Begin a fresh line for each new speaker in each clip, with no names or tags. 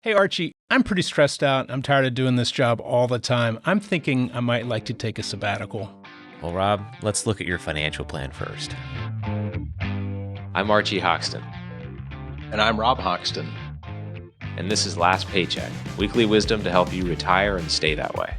Hey, Archie, I'm pretty stressed out. I'm tired of doing this job all the time. I'm thinking I might like to take a sabbatical.
Well, Rob, let's look at your financial plan first. I'm Archie Hoxton.
And I'm Rob Hoxton.
And this is Last Paycheck, weekly wisdom to help you retire and stay that way.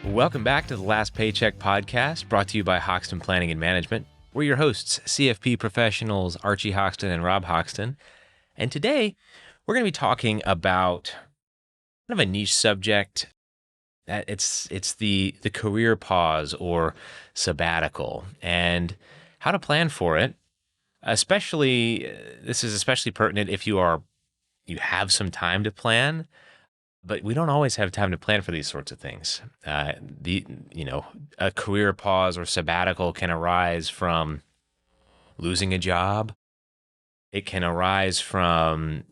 Welcome back to the Last Paycheck podcast, brought to you by Hoxton Planning and Management. We're your hosts, CFP professionals Archie Hoxton and Rob Hoxton. And today, we're going to be talking about kind of a niche subject. It's the career pause or sabbatical and how to plan for it. This is especially pertinent if you have some time to plan, but we don't always have time to plan for these sorts of things. A career pause or sabbatical can arise from losing a job. It can arise from,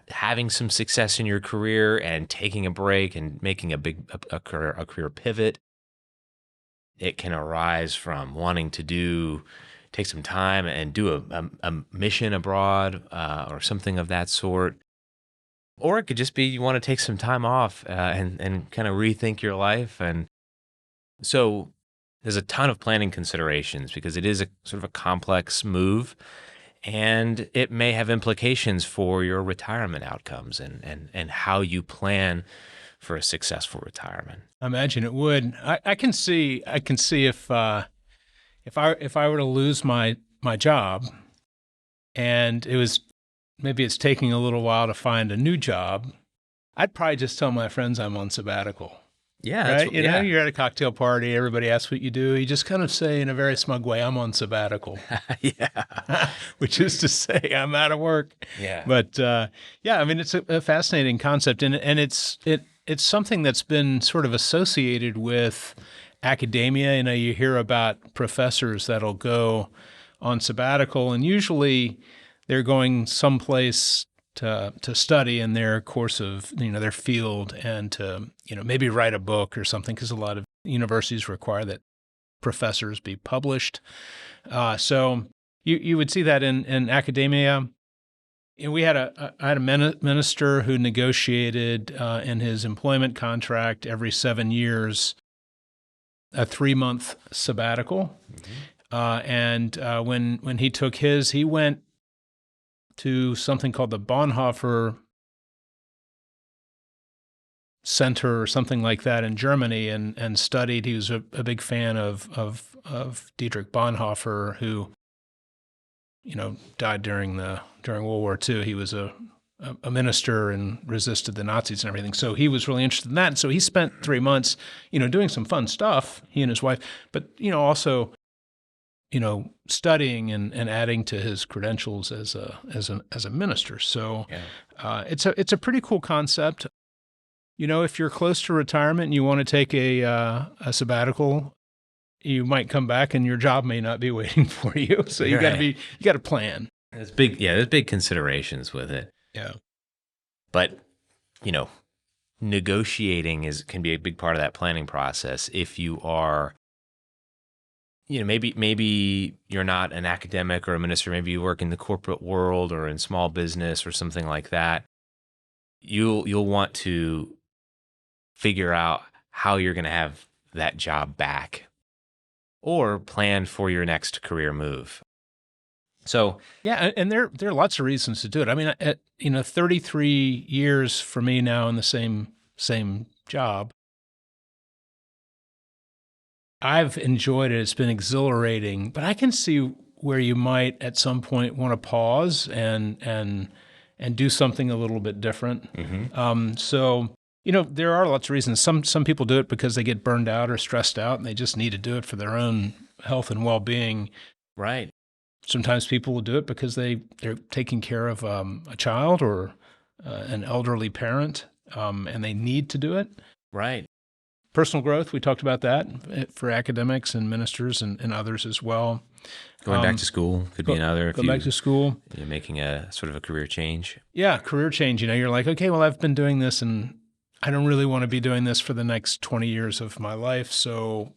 having some success in your career and taking a break and making a career pivot. It can arise from wanting to take some time and do a mission abroad or something of that sort. Or it could just be you want to take some time off and kind of rethink your life. And so there's a ton of planning considerations because it is a sort of a complex move, and it may have implications for your retirement outcomes and how you plan for a successful retirement.
I imagine it would. I can see if I were to lose my job, and maybe it's taking a little while to find a new job, I'd probably just tell my friends I'm on sabbatical.
Yeah,
right. You're at a cocktail party. Everybody asks what you do. You just kind of say in a very smug way, "I'm on sabbatical."
Yeah,
which is to say, I'm out of work.
Yeah.
But it's a fascinating concept, and it's something that's been sort of associated with academia. You hear about professors that'll go on sabbatical, and usually they're going someplace to study in their course of, their field, and to, maybe write a book or something, because a lot of universities require that professors be published. So you would see that in academia. I had a minister who negotiated in his employment contract every 7 years a 3-month sabbatical. Mm-hmm. When he took his, he went to something called the Bonhoeffer Center or something like that in Germany, and studied. He was a big fan of Dietrich Bonhoeffer, who died during World War II. He was a minister and resisted the Nazis and everything. So he was really interested in that. And so he spent 3 months, doing some fun stuff, he and his wife, but also studying and adding to his credentials as a minister. So yeah. It's a pretty cool concept. If you're close to retirement and you want to take a sabbatical, you might come back and your job may not be waiting for you. So you got to plan.
There's big considerations with it.
Yeah.
But, negotiating can be a big part of that planning process. If you are, maybe you're not an academic or a minister, maybe you work in the corporate world or in small business or something like that, you'll want to figure out how you're going to have that job back or plan for your next career move. So
yeah, and there are lots of reasons to do it. I mean, 33 years for me now in the same job, I've enjoyed it. It's been exhilarating, but I can see where you might at some point want to pause and do something a little bit different. Mm-hmm. There are lots of reasons. Some people do it because they get burned out or stressed out, and they just need to do it for their own health and well-being.
Right.
Sometimes people will do it because they're taking care of a child or an elderly parent, and they need to do it.
Right.
Personal growth, we talked about that for academics and ministers and others as well.
Going back to school could be another.
Go back to school.
You're making a sort of a career change.
Yeah, career change. You're like, okay, well, I've been doing this, and I don't really want to be doing this for the next 20 years of my life. So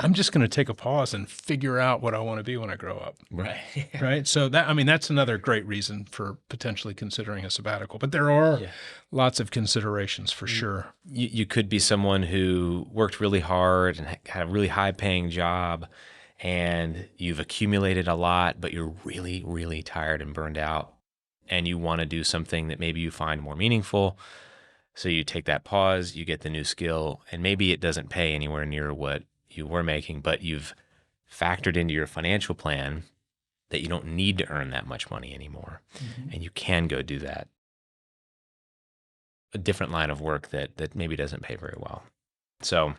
I'm just going to take a pause and figure out what I want to be when I grow up.
Right.
Right. So that's another great reason for potentially considering a sabbatical. But there are lots of considerations for sure.
You could be someone who worked really hard and had a really high paying job, and you've accumulated a lot, but you're really, really tired and burned out, and you want to do something that maybe you find more meaningful. So you take that pause, you get the new skill, and maybe it doesn't pay anywhere near what you were making, but you've factored into your financial plan that you don't need to earn that much money anymore. And you can go do that. A different line of work that maybe doesn't pay very well. So,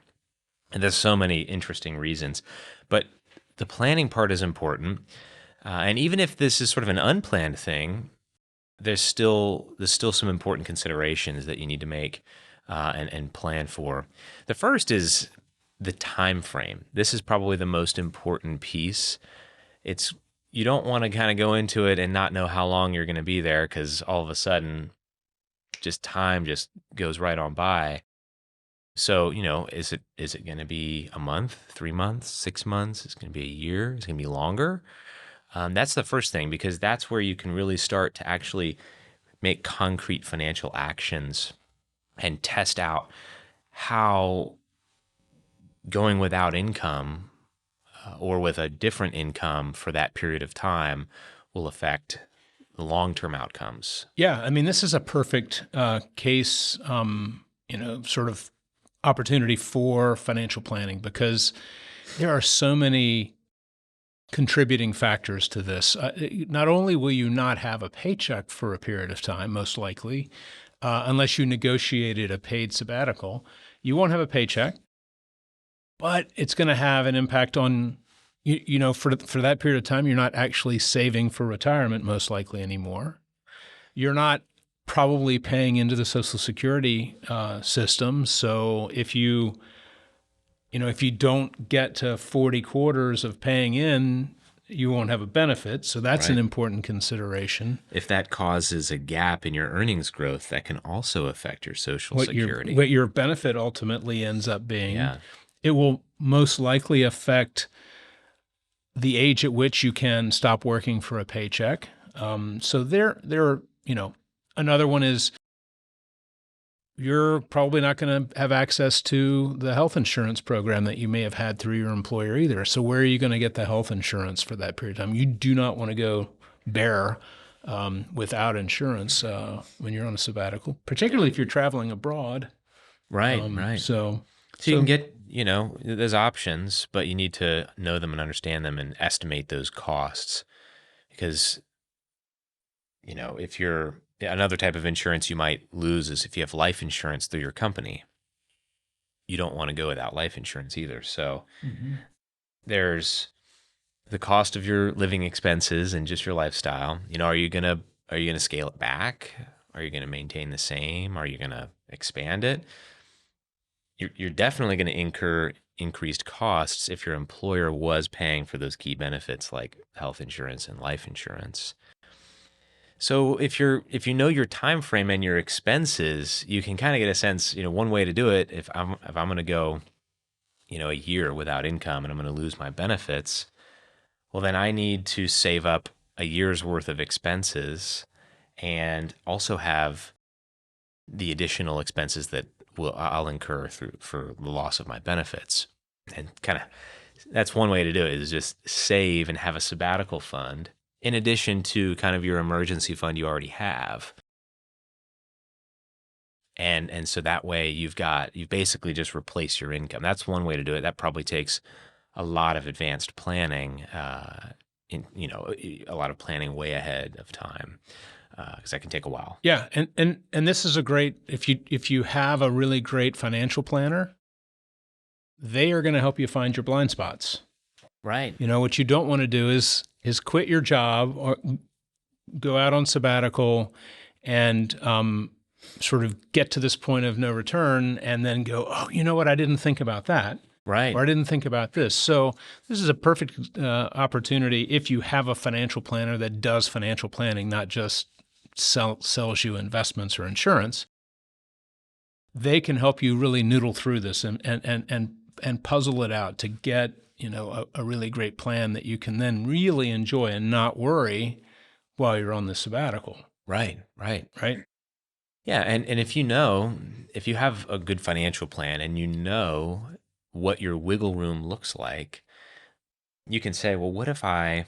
and there's so many interesting reasons, but the planning part is important. And even if this is sort of an unplanned thing, there's still some important considerations that you need to make and plan for. The first is the time frame. This is probably the most important piece. You don't want to kind of go into it and not know how long you're going to be there, because all of a sudden time just goes right on by. So, is it going to be a month, 3 months, 6 months? Is it going to be a year? Is it going to be longer? That's the first thing, because that's where you can really start to actually make concrete financial actions and test out how going without income or with a different income for that period of time will affect the long-term outcomes.
Yeah, I mean, this is a perfect case, sort of opportunity for financial planning, because there are so many contributing factors to this. Not only will you not have a paycheck for a period of time, most likely, unless you negotiated a paid sabbatical, you won't have a paycheck, but it's going to have an impact on, for that period of time, you're not actually saving for retirement, most likely anymore. You're not probably paying into the Social Security system. So if you don't get to 40 quarters of paying in, you won't have a benefit. So that's an important consideration.
If that causes a gap in your earnings growth, that can also affect your Social Security.
What your benefit ultimately ends up being. Yeah. It will most likely affect the age at which you can stop working for a paycheck. So there are, another one is you're probably not going to have access to the health insurance program that you may have had through your employer either. So where are you going to get the health insurance for that period of time? You do not want to go bare without insurance when you're on a sabbatical, particularly if you're traveling abroad.
Right.
So
you can get, there's options, but you need to know them and understand them and estimate those costs. Because, if you're another type of insurance you might lose is if you have life insurance through your company. You don't want to go without life insurance either. So there's the cost of your living expenses and just your lifestyle. Are you gonna scale it back? Are you gonna maintain the same? Are you gonna expand it? You're definitely going to incur increased costs if your employer was paying for those key benefits like health insurance and life insurance. So if you know your time frame and your expenses, you can kind of get a sense. One way to do it, if I'm going to go, a year without income and I'm going to lose my benefits, well then I need to save up a year's worth of expenses and also have the additional expenses that I'll incur for the loss of my benefits. And kind of that's one way to do it, is just save and have a sabbatical fund in addition to kind of your emergency fund you already have. And so that way you've basically just replaced your income. That's one way to do it. That probably takes a lot of advanced planning, a lot of planning way ahead of time. Because that can take a while.
Yeah, and this is a great, if you have a really great financial planner, they are going to help you find your blind spots.
Right.
What you don't want to do is quit your job or go out on sabbatical and sort of get to this point of no return and then go, oh, you know what? I didn't think about that.
Right.
Or I didn't think about this. So this is a perfect opportunity if you have a financial planner that does financial planning, not just sells you investments or insurance. They can help you really noodle through this and and puzzle it out to get, a really great plan that you can then really enjoy and not worry while you're on the sabbatical.
Right.
Right?
Yeah, and if if you have a good financial plan and you know what your wiggle room looks like, you can say, well, what if I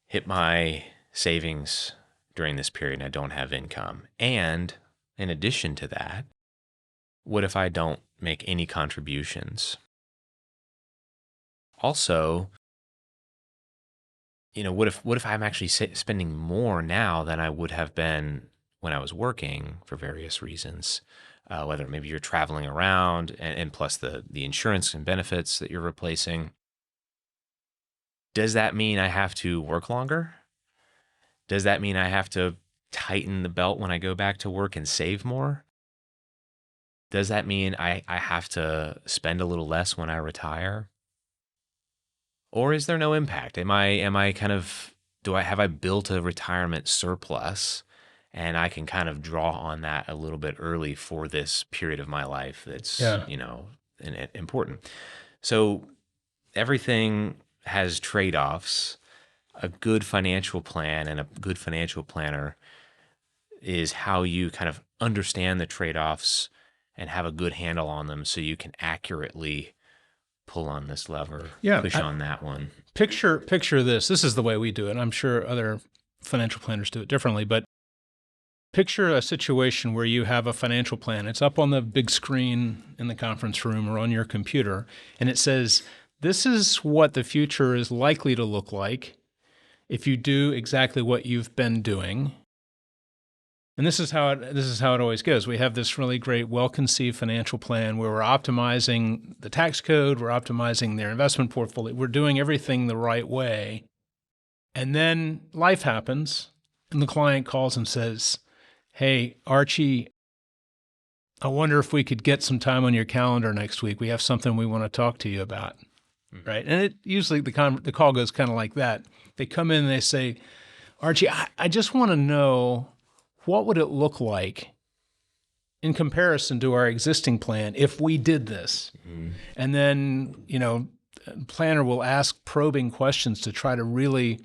hit my savings during this period and I don't have income? And in addition to that, what if I don't make any contributions? Also, what if I'm actually spending more now than I would have been when I was working for various reasons? Whether maybe you're traveling around and plus the insurance and benefits that you're replacing. Does that mean I have to work longer? Does that mean I have to tighten the belt when I go back to work and save more? Does that mean I have to spend a little less when I retire? Or is there no impact? Have I built a retirement surplus and I can kind of draw on that a little bit early for this period of my life that's, important. So everything has trade-offs. A good financial plan and a good financial planner is how you kind of understand the trade-offs and have a good handle on them so you can accurately pull on this lever, push on that one.
Picture this. This is the way we do it. I'm sure other financial planners do it differently, but picture a situation where you have a financial plan. It's up on the big screen in the conference room or on your computer, and it says, this is what the future is likely to look like if you do exactly what you've been doing. And this is how it always goes. We have this really great, well-conceived financial plan where we're optimizing the tax code, we're optimizing their investment portfolio, we're doing everything the right way. And then life happens, and the client calls and says, hey, Archie, I wonder if we could get some time on your calendar next week. We have something we want to talk to you about. Right? And it usually the call goes kind of like that. They come in and they say, Archie, I just want to know, what would it look like in comparison to our existing plan if we did this? Mm-hmm. And then, the planner will ask probing questions to try to really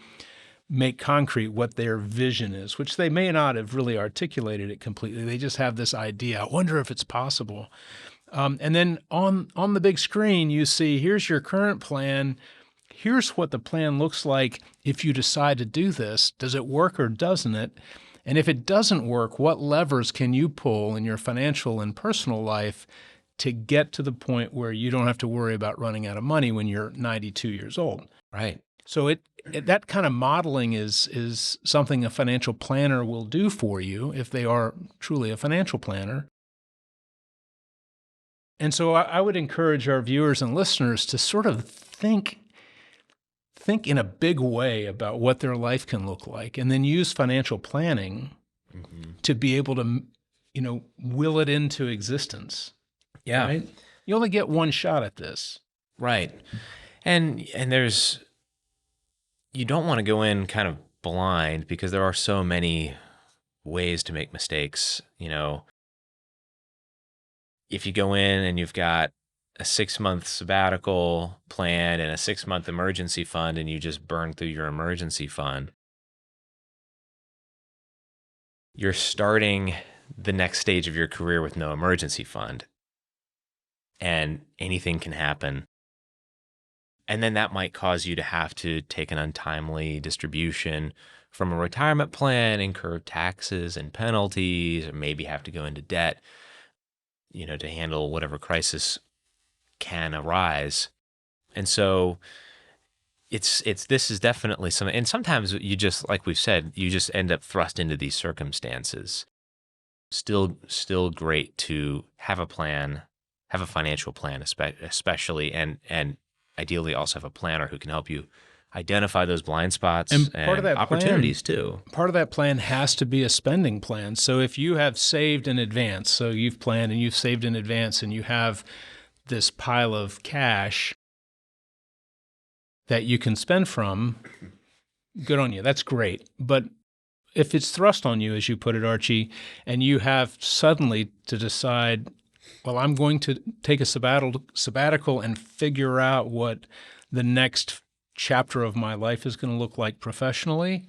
make concrete what their vision is, which they may not have really articulated it completely. They just have this idea. I wonder if it's possible. And then on the big screen, you see, here's your current plan. Here's what the plan looks like if you decide to do this. Does it work or doesn't it? And if it doesn't work, what levers can you pull in your financial and personal life to get to the point where you don't have to worry about running out of money when you're 92 years old?
Right.
So that kind of modeling is something a financial planner will do for you if they are truly a financial planner. And so I would encourage our viewers and listeners to sort of think in a big way about what their life can look like, and then use financial planning to be able to, will it into existence.
Yeah.
Right? You only get one shot at this.
Right. And you don't want to go in kind of blind because there are so many ways to make mistakes. If you go in and you've got a 6-month sabbatical plan and a 6-month emergency fund and you just burn through your emergency fund, you're starting the next stage of your career with no emergency fund and anything can happen. And then that might cause you to have to take an untimely distribution from a retirement plan, incur taxes and penalties, or maybe have to go into debt, to handle whatever crisis can arise. And so this is definitely something, and sometimes you just, like we've said, you just end up thrust into these circumstances. Still great to have a plan, have a financial plan, especially, and ideally also have a planner who can help you identify those blind spots and part of that opportunities too.
Part of that plan has to be a spending plan. So if you have saved in advance, so you've planned and you've saved in advance and you have this pile of cash that you can spend from, good on you. That's great. But if it's thrust on you, as you put it, Archie, and you have suddenly to decide, well, I'm going to take a sabbatical and figure out what the next chapter of my life is going to look like professionally,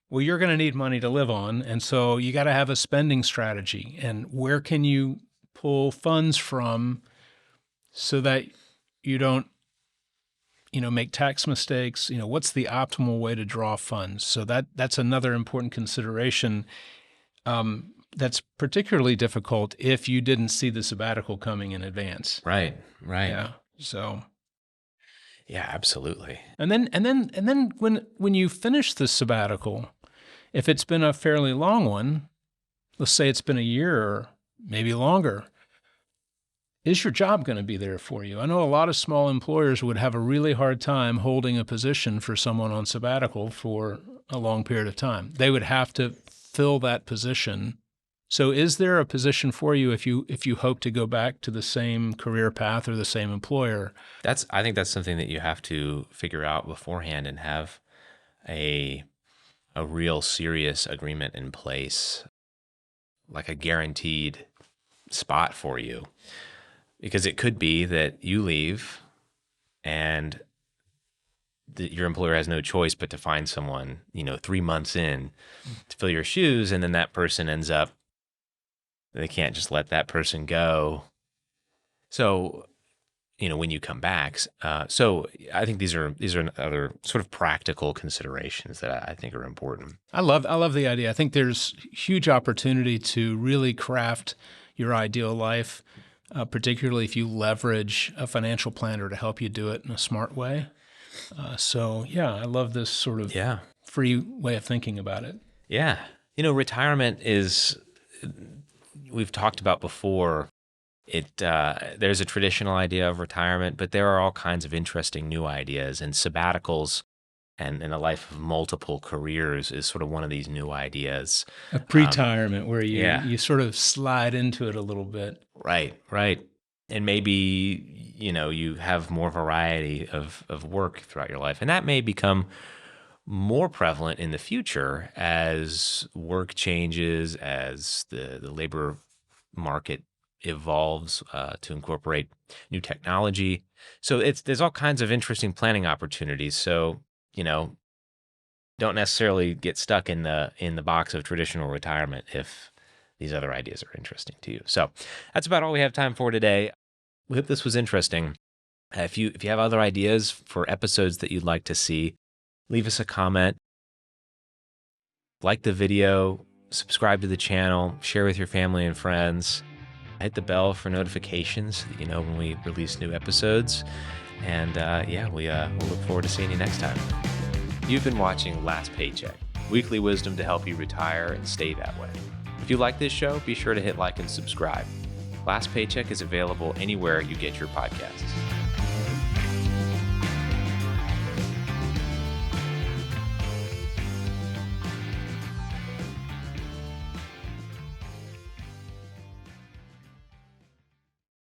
well, you're going to need money to live on. And so you got to have a spending strategy. And where can you pull funds from so that you don't, make tax mistakes? What's the optimal way to draw funds? So that's another important consideration. That's particularly difficult if you didn't see the sabbatical coming in advance.
Right.
Yeah. So.
Yeah, absolutely.
And then when you finish the sabbatical, if it's been a fairly long one, let's say it's been a year or maybe longer, is your job going to be there for you? I know a lot of small employers would have a really hard time holding a position for someone on sabbatical for a long period of time. They would have to fill that position. So is there a position for you if you hope to go back to the same career path or the same employer?
I think that's something that you have to figure out beforehand and have a real serious agreement in place, like a guaranteed spot for you. Because it could be that you leave and your employer has no choice but to find someone, 3 months in to fill your shoes. And then that person ends up, they can't just let that person go. So, when you come back. So I think these are other sort of practical considerations that I think are important.
I love the idea. I think there's huge opportunity to really craft your ideal life, particularly if you leverage a financial planner to help you do it in a smart way. I love this sort of free way of thinking about it.
Yeah. Retirement is, we've talked about before, there's a traditional idea of retirement, but there are all kinds of interesting new ideas, and sabbaticals and a life of multiple careers is sort of one of these new ideas.
A pre-retirement where you sort of slide into it a little bit.
Right. And maybe, you have more variety of work throughout your life. And that may become more prevalent in the future as work changes, as the labor market evolves to incorporate new technology. So there's all kinds of interesting planning opportunities. So, don't necessarily get stuck in the box of traditional retirement if these other ideas are interesting to you. So that's about all we have time for today. We hope this was interesting. If you have other ideas for episodes that you'd like to see, leave us a comment, like the video, subscribe to the channel, share with your family and friends, hit the bell for notifications so that you know when we release new episodes. And we'll look forward to seeing you next time. You've been watching Last Paycheck, weekly wisdom to help you retire and stay that way. If you like this show, be sure to hit like and subscribe. Last Paycheck is available anywhere you get your podcasts.